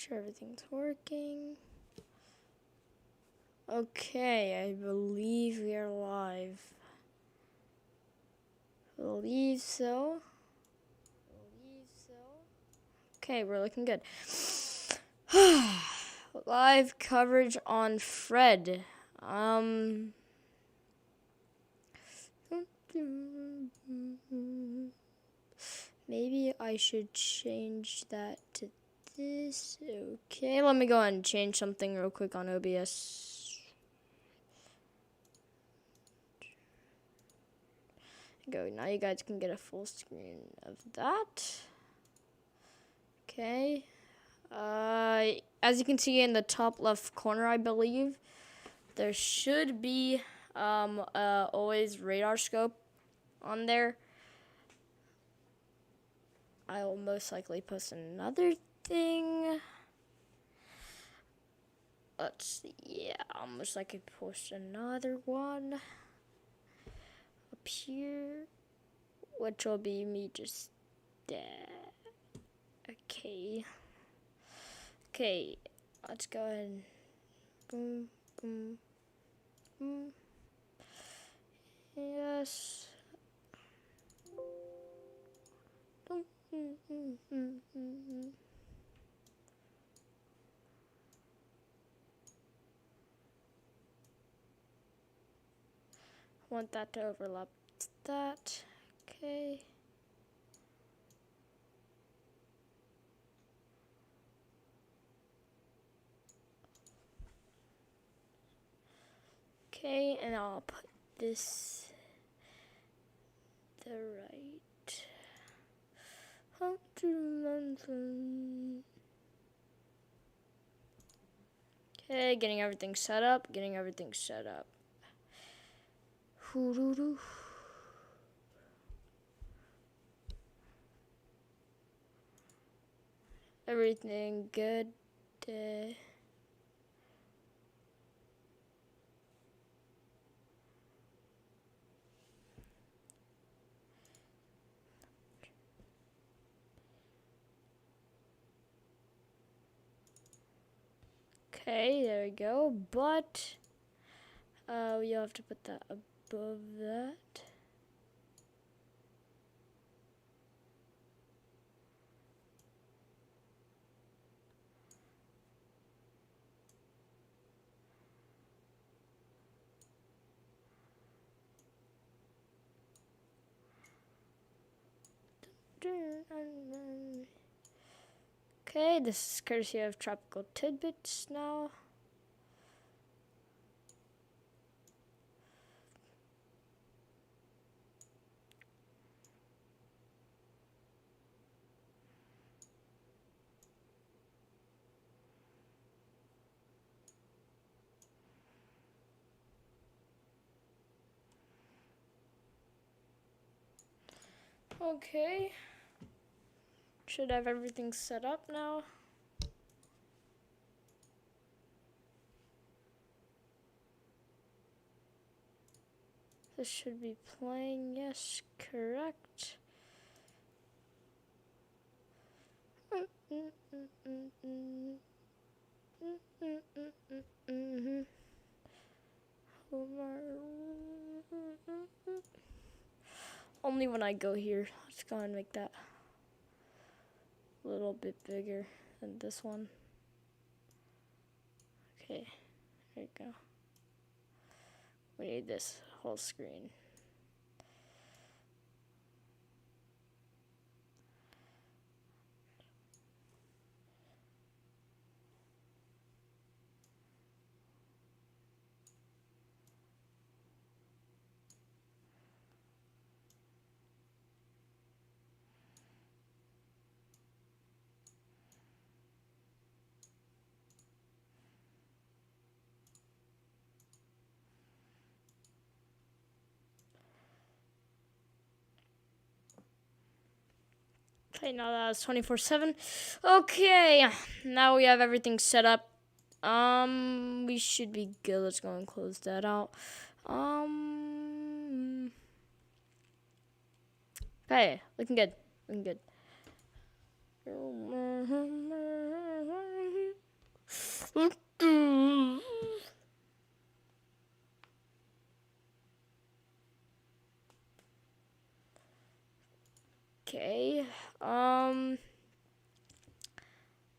Sure everything's working. Okay, I believe we are live. Believe so. Okay, we're looking good. Live coverage on Fred. Maybe I should change that to this. Okay, let me go ahead and change something real quick on OBS. Go, now you guys can get a full screen of that. Okay. As you can see in the top left corner, I believe, there should be always radar scope on there. I will most likely post another thing. Let's see. Yeah, I'll most likely post another one up here, which will be me just okay. Okay, let's go ahead and boom, boom, boom. Yes. Want that to overlap that. Okay. Okay, and I'll put this the right. Okay, getting everything set up. Everything good. Okay, there we go. But we have to put that above that. Okay, this is courtesy of Tropical Tidbits now. Okay. Should have everything set up now. This should be playing. Yes, correct. Only when I go here. Let's go and make that a little bit bigger than this one. Okay, there you go. We need this whole screen. Okay, now that was 24/7. Okay, now we have everything set up. We should be good. Let's go and close that out. Okay, looking good. Okay.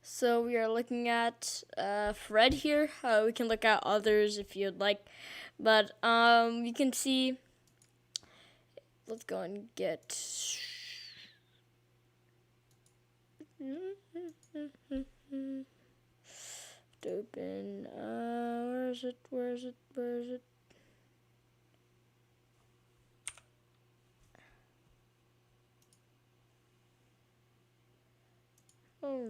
So we are looking at Fred here. We can look at others if you'd like, but you can see. Let's go and get. Open. Where is it? Where is it? Where is it? Oh.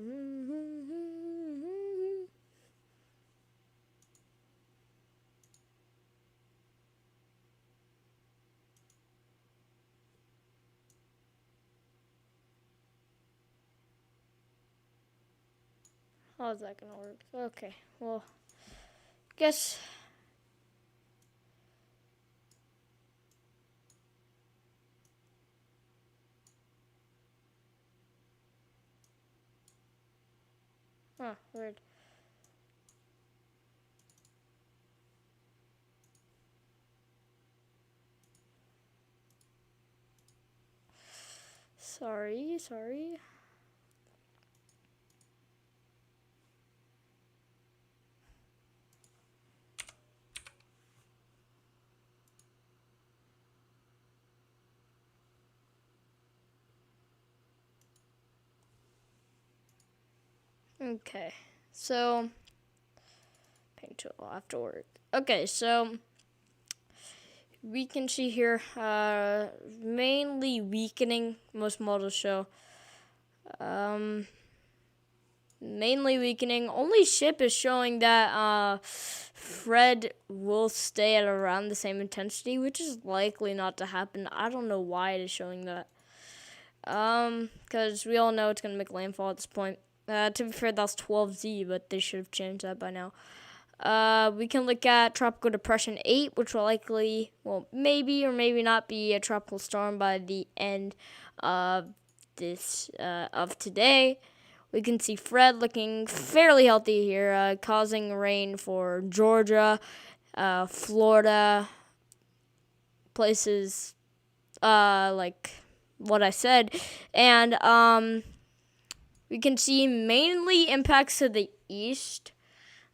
How's that gonna work? Okay, well, guess. Huh, weird. Sorry. Okay, so paint tool will have to work. Okay, so we can see here mainly weakening. Most models show mainly weakening. Only ship is showing that Fred will stay at around the same intensity, which is likely not to happen. I don't know why it is showing that. Because we all know it's gonna make landfall at this point. To be fair, that's 12Z, but they should have changed that by now. We can look at Tropical Depression 8, which will likely, well, maybe or maybe not be a tropical storm by the end of of today. We can see Fred looking fairly healthy here, causing rain for Georgia, Florida, places like what I said, and we can see mainly impacts to the east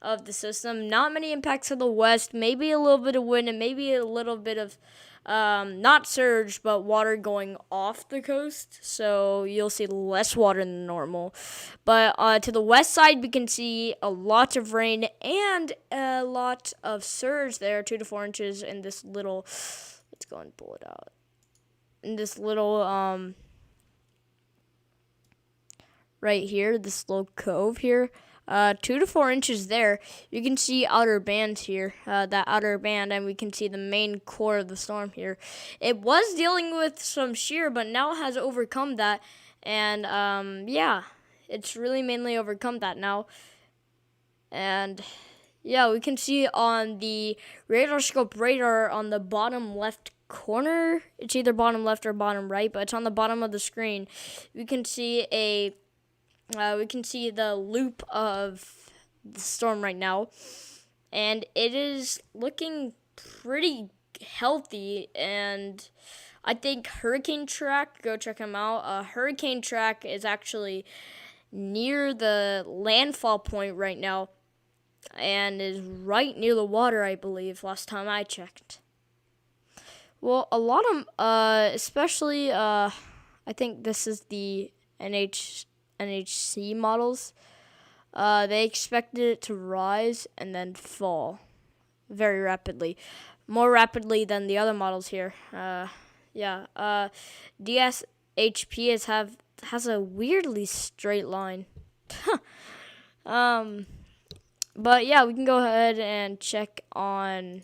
of the system. Not many impacts to the west. Maybe a little bit of wind and maybe a little bit of not surge, but water going off the coast. So you'll see less water than normal. But to the west side, we can see a lot of rain and a lot of surge there, 2 to 4 inches in this little. Let's go and pull it out. In this little right here, this little cove here. 2 to 4 inches there. You can see outer bands here, that outer band, and we can see the main core of the storm here. It was dealing with some shear, but now has overcome that, and yeah, it's really mainly overcome that now. And yeah, we can see on the radar scope radar on the bottom left corner. It's either bottom left or bottom right, but it's on the bottom of the screen. We can see the loop of the storm right now, and it is looking pretty healthy. And I think Hurricane Track, go check him out. Hurricane Track is actually near the landfall point right now, and is right near the water, I believe, last time I checked. Well, a lot of especially I think this is the NHC models. They expected it to rise and then fall very rapidly, more rapidly than the other models here. DSHP has a weirdly straight line. But yeah, we can go ahead and check on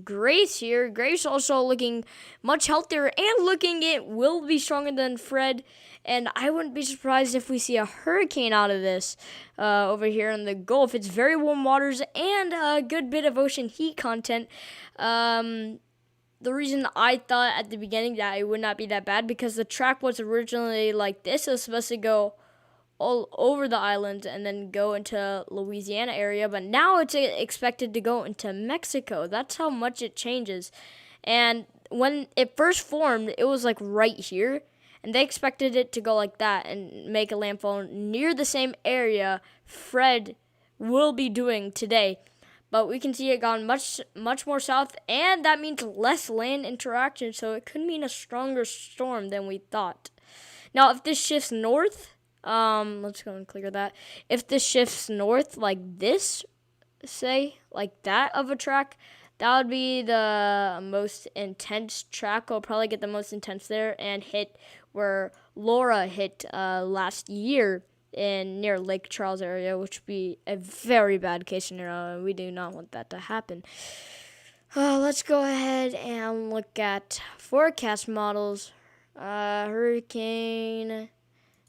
Grace here. Grace also looking much healthier and looking it will be stronger than Fred. And I wouldn't be surprised if we see a hurricane out of this over here in the Gulf. It's very warm waters and a good bit of ocean heat content. The reason I thought at the beginning that it would not be that bad because the track was originally like this. It was supposed to go all over the island and then go into Louisiana area, but now it's expected to go into Mexico. That's how much it changes. And when it first formed, it was like right here, and they expected it to go like that and make a landfall near the same area Fred will be doing today. But we can see it gone much more south, and that means less land interaction, so it could mean a stronger storm than we thought. Now, if this shifts north, let's go and clear that. If this shifts north like this, say, like that of a track, that would be the most intense track. We'll probably get the most intense there and hit where Laura hit last year in near Lake Charles area, which would be a very bad case scenario, and we do not want that to happen. Let's go ahead and look at forecast models. Hurricane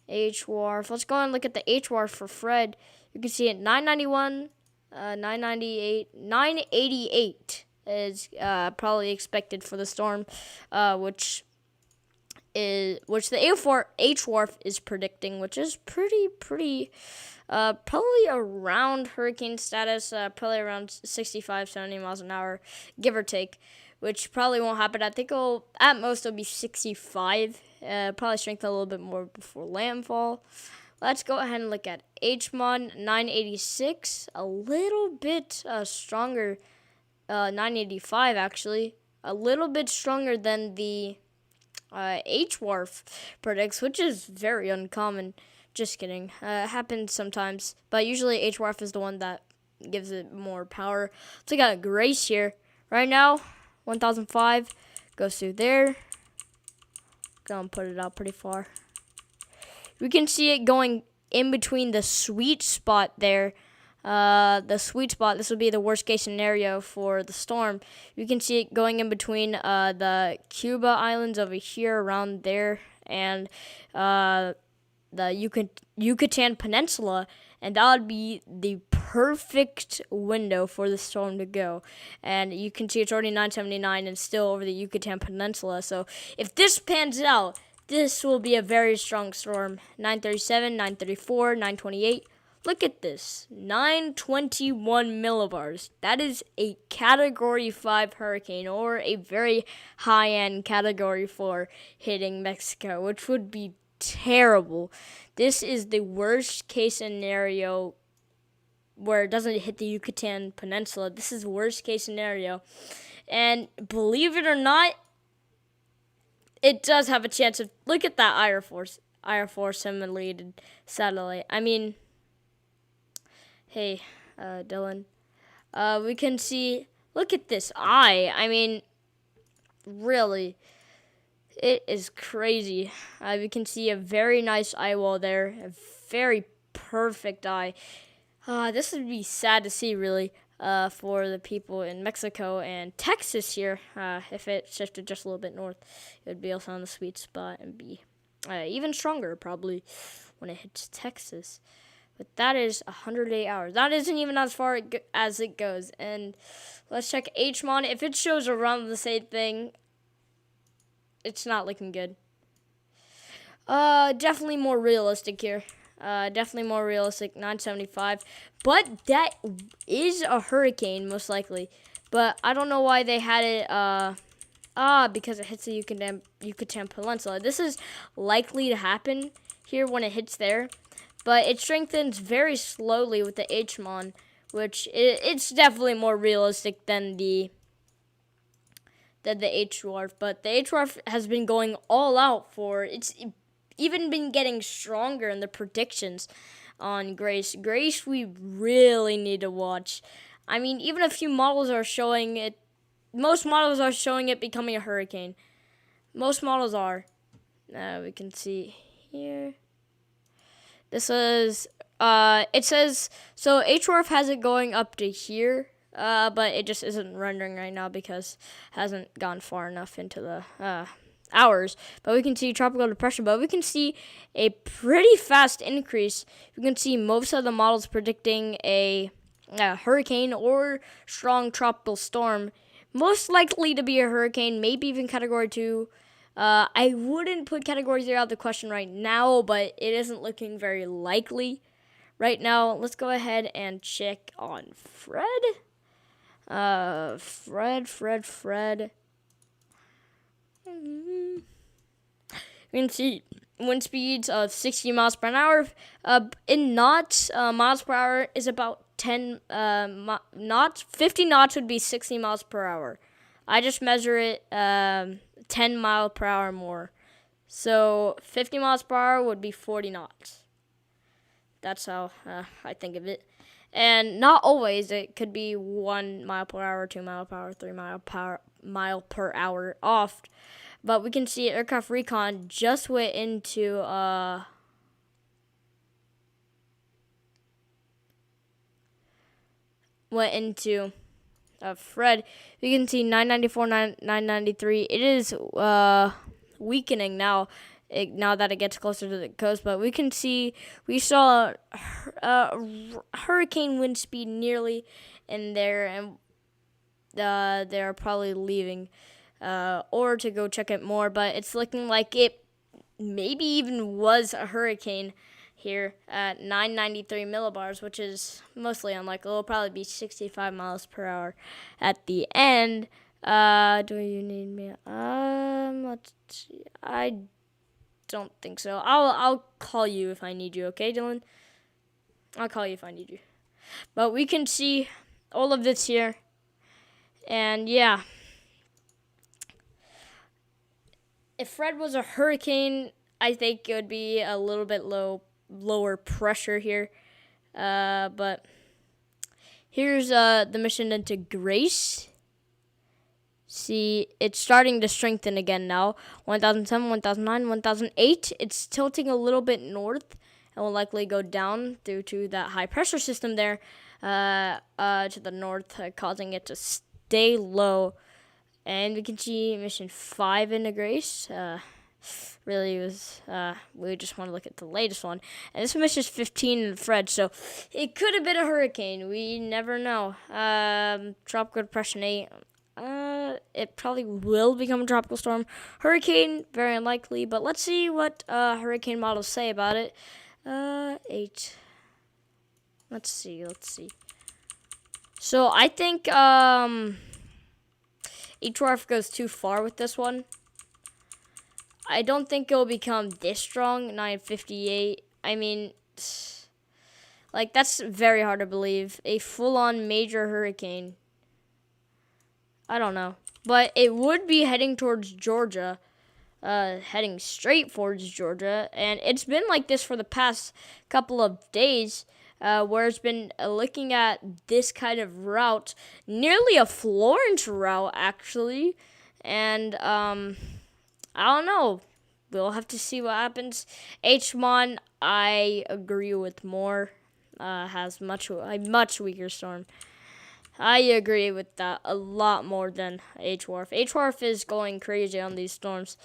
HWARF. Let's go and look at the HWARF for Fred. You can see it 991, 998, 988 is probably expected for the storm, which the HWARF is predicting, which is pretty probably around hurricane status, probably around 65, 70 miles an hour, give or take, which probably won't happen. I think at most it'll be 65, probably strengthen a little bit more before landfall. Let's go ahead and look at HMON 986, a little bit stronger, 985 actually, a little bit stronger than the HWARF predicts, which is very uncommon. Just kidding. It happens sometimes, but usually HWARF is the one that gives it more power. So we got Grace here. Right now, 1005 goes through there. Gonna put it out pretty far. We can see it going in between the sweet spot there. The sweet spot, this would be the worst case scenario for the storm. You can see it going in between the Cuba Islands over here around there and the Yucatan Peninsula, and that would be the perfect window for the storm to go. And you can see it's already 979 and still over the Yucatan Peninsula. So if this pans out, this will be a very strong storm. 937, 934, 928. Look at this, 921 millibars. That is a Category 5 hurricane, or a very high-end Category 4 hitting Mexico, which would be terrible. This is the worst case scenario where it doesn't hit the Yucatan Peninsula. This is the worst case scenario. And believe it or not, it does have a chance of, look at that IR4 simulated satellite. I mean, hey, Dylan. We can see, look at this eye. I mean, really, it is crazy. We can see a very nice eye wall there, a very perfect eye. This would be sad to see, really, for the people in Mexico and Texas here. If it shifted just a little bit north, it would be also on the sweet spot and be even stronger, probably, when it hits Texas. But that is 108 hours. That isn't even as far as it goes. And let's check HMON. If it shows around the same thing, it's not looking good. Definitely more realistic here. Definitely more realistic, 975. But that is a hurricane, most likely. But I don't know why they had it, because it hits the Yucatan Peninsula. This is likely to happen here when it hits there. But it strengthens very slowly with the HMON, which it's definitely more realistic than the HWARF. But the HWARF has been going all out for, it's even been getting stronger in the predictions on Grace. Grace, we really need to watch. I mean, even a few models are showing it, most models are showing it becoming a hurricane. Most models are. We can see here. This is, it says, so HWARF has it going up to here, but it just isn't rendering right now because it hasn't gone far enough into the hours. But we can see tropical depression, but we can see a pretty fast increase. You can see most of the models predicting a hurricane or strong tropical storm, most likely to be a hurricane, maybe even Category 2. I wouldn't put Category 0 out of the question right now, but it isn't looking very likely right now. Let's go ahead and check on Fred. Fred. You can see wind speeds of 60 miles per hour. In knots, miles per hour is about 10 knots. 50 knots would be 60 miles per hour. I just measure it 10 mile per hour more. So 50 miles per hour would be 40 knots. That's how I think of it. And not always. It could be 1 mile per hour, 2 mile per hour, 3 mile per hour off. But we can see aircraft recon just went into Fred. You can see 994, 993. It is weakening now. Now that it gets closer to the coast, but we can see we saw hurricane wind speed nearly in there, and they're probably leaving or to go check it more. But it's looking like it maybe even was a hurricane here at 993 millibars, which is mostly unlikely. It'll probably be 65 miles per hour at the end. Do you need me? Let's see. I don't think so. I'll call you if I need you, okay, Dylan? I'll call you if I need you. But we can see all of this here. And yeah. If Fred was a hurricane, I think it would be a little bit lower pressure here. But here's the mission into Grace. See, it's starting to strengthen again now. 1007, 1009, 1008. It's tilting a little bit north and will likely go down due to that high pressure system there to the north, causing it to stay low. And we can see mission 5 into Grace. Really was, we just want to look at the latest one. And this mission is 15 in Fred, so it could have been a hurricane. We never know. Tropical Depression 8. It probably will become a tropical storm. Hurricane, very unlikely, but let's see what hurricane models say about it. 8. Let's see. So I think HRF goes too far with this one. I don't think it'll become this strong, 958. I mean, like, that's very hard to believe. A full-on major hurricane. I don't know. But it would be heading towards Georgia. Heading straight towards Georgia. And it's been like this for the past couple of days. Where it's been looking at this kind of route. Nearly a Florence route, actually. And, I don't know. We'll have to see what happens. H1, I agree with more. Has a much weaker storm. I agree with that a lot more than HWARF. HWARF is going crazy on these storms.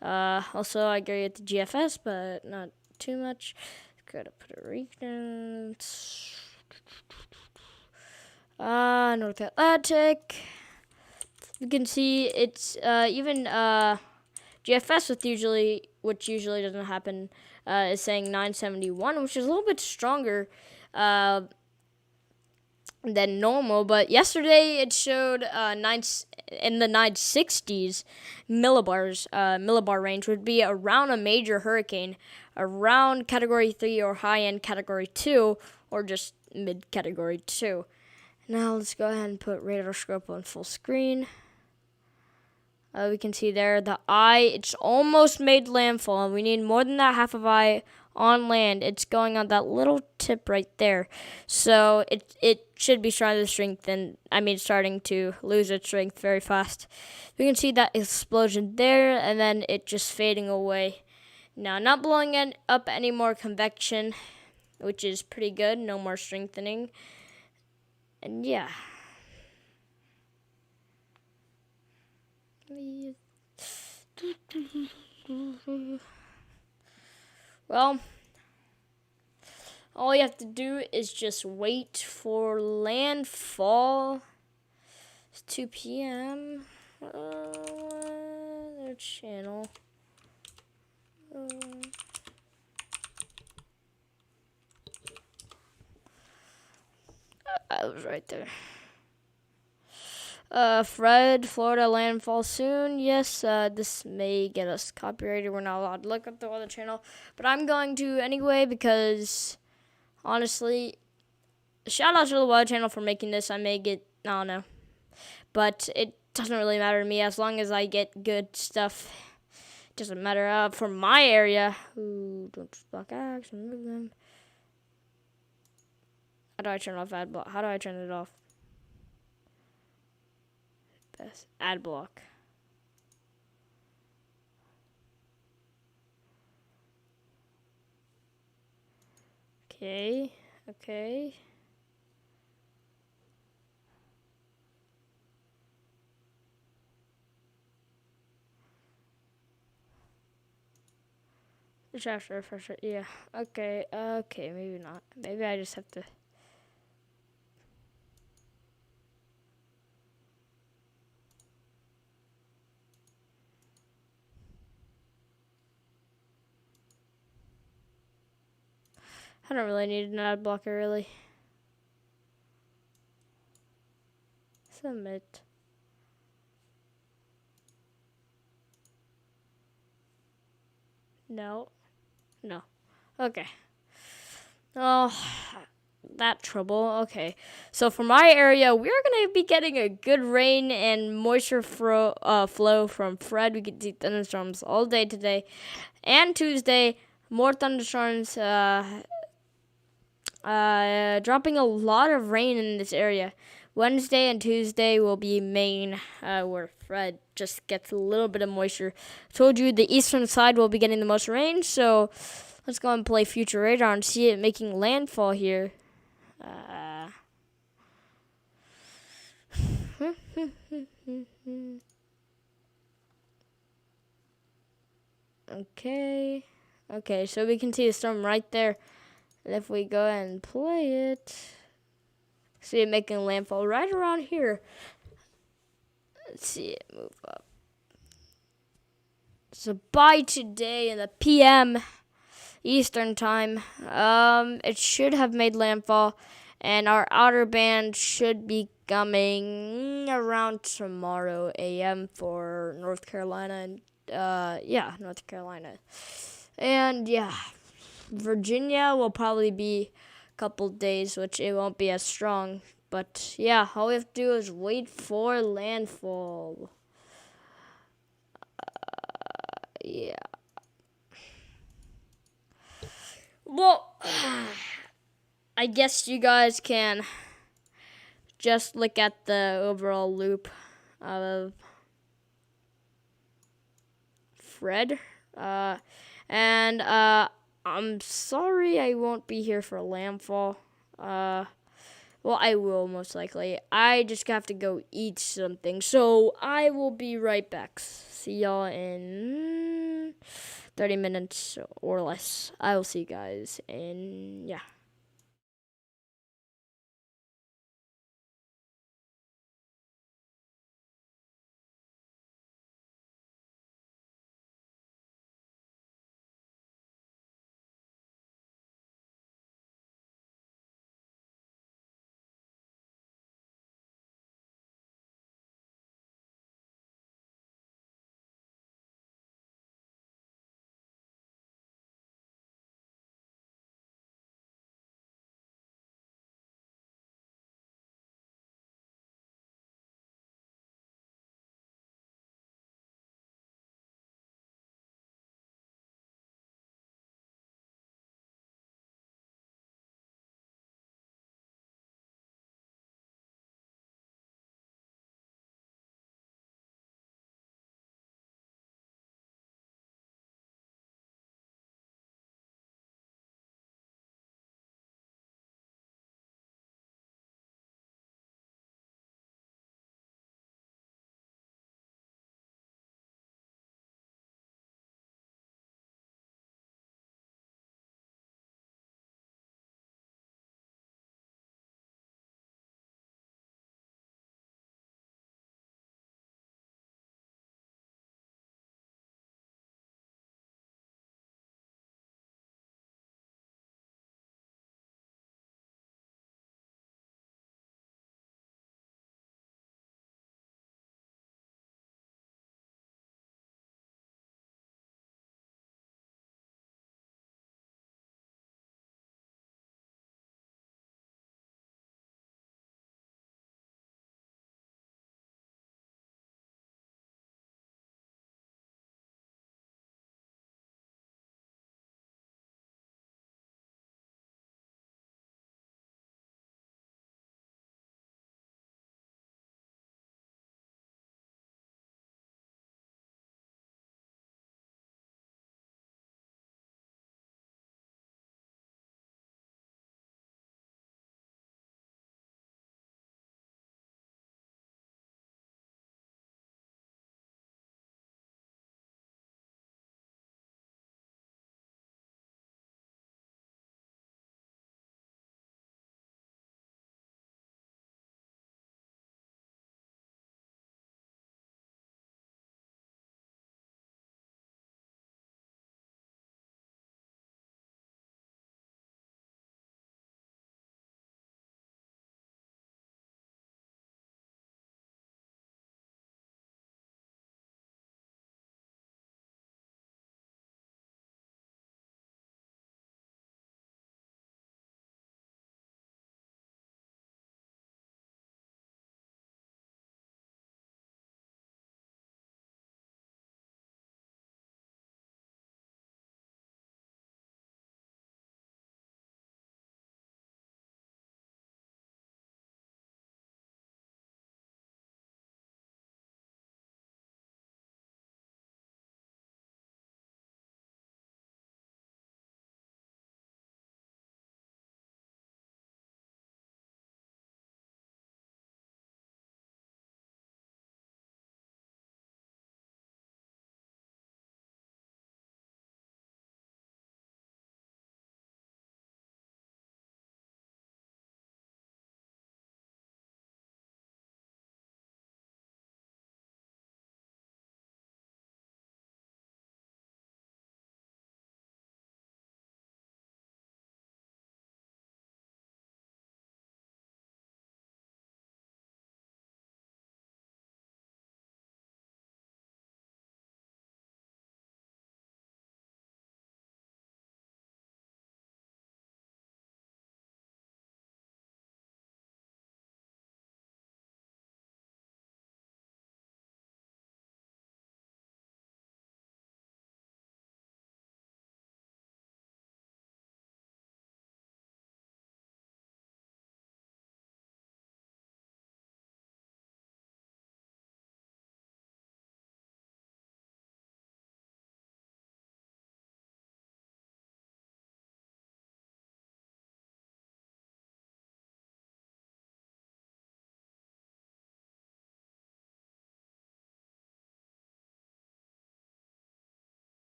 Also, I agree with the GFS, but not too much. Gotta put a region. North Atlantic. You can see it's even GFS which usually doesn't happen, is saying 971, which is a little bit stronger than normal. But yesterday it showed in the 960s millibar range, would be around a major hurricane, around Category 3 or high-end Category 2, or just mid-Category 2. Now let's go ahead and put radar scope on full screen. We can see there the eye, it's almost made landfall. We need more than that half of eye on land. It's going on that little tip right there. So it should be starting to lose its strength very fast. We can see that explosion there, and then it just fading away. Now, not blowing up any more convection, which is pretty good. No more strengthening. And yeah. Well, all you have to do is just wait for landfall. It's 2 p.m. channel. I was right there. Fred, Florida landfall soon. Yes, this may get us copyrighted. We're not allowed to look up the weather channel, but I'm going to anyway because honestly, shout out to the weather channel for making this. I may get, I don't know, but it doesn't really matter to me as long as I get good stuff. It doesn't matter for my area. Ooh, don't block ads, remove them. How do I turn off ad block? How do I turn it off? Best ad block. Okay. Refresh, yeah. Okay, maybe not. Maybe I just have to. I don't really need an ad blocker, really. Submit. No. Okay. Oh, that trouble. Okay. So for my area, we're going to be getting a good rain and moisture flow from Fred. We could see thunderstorms all day today and Tuesday. More thunderstorms, dropping a lot of rain in this area. Wednesday and Tuesday will be Maine, where Fred just gets a little bit of moisture. Told you the eastern side will be getting the most rain, so let's go and play future radar and see it making landfall here. Okay, so we can see the storm right there. And if we go and play it, see it making landfall right around here. Let's see it move up. So by today in the PM Eastern time, it should have made landfall, and our outer band should be coming around tomorrow AM for North Carolina and North Carolina. And yeah, Virginia will probably be a couple days, which it won't be as strong. But yeah, all we have to do is wait for landfall. Yeah. Well, I guess you guys can just look at the overall loop of Fred. And I'm sorry I won't be here for landfall. Well, I will most likely. I just have to go eat something. So I will be right back. See y'all in 30 minutes or less. I will see you guys in,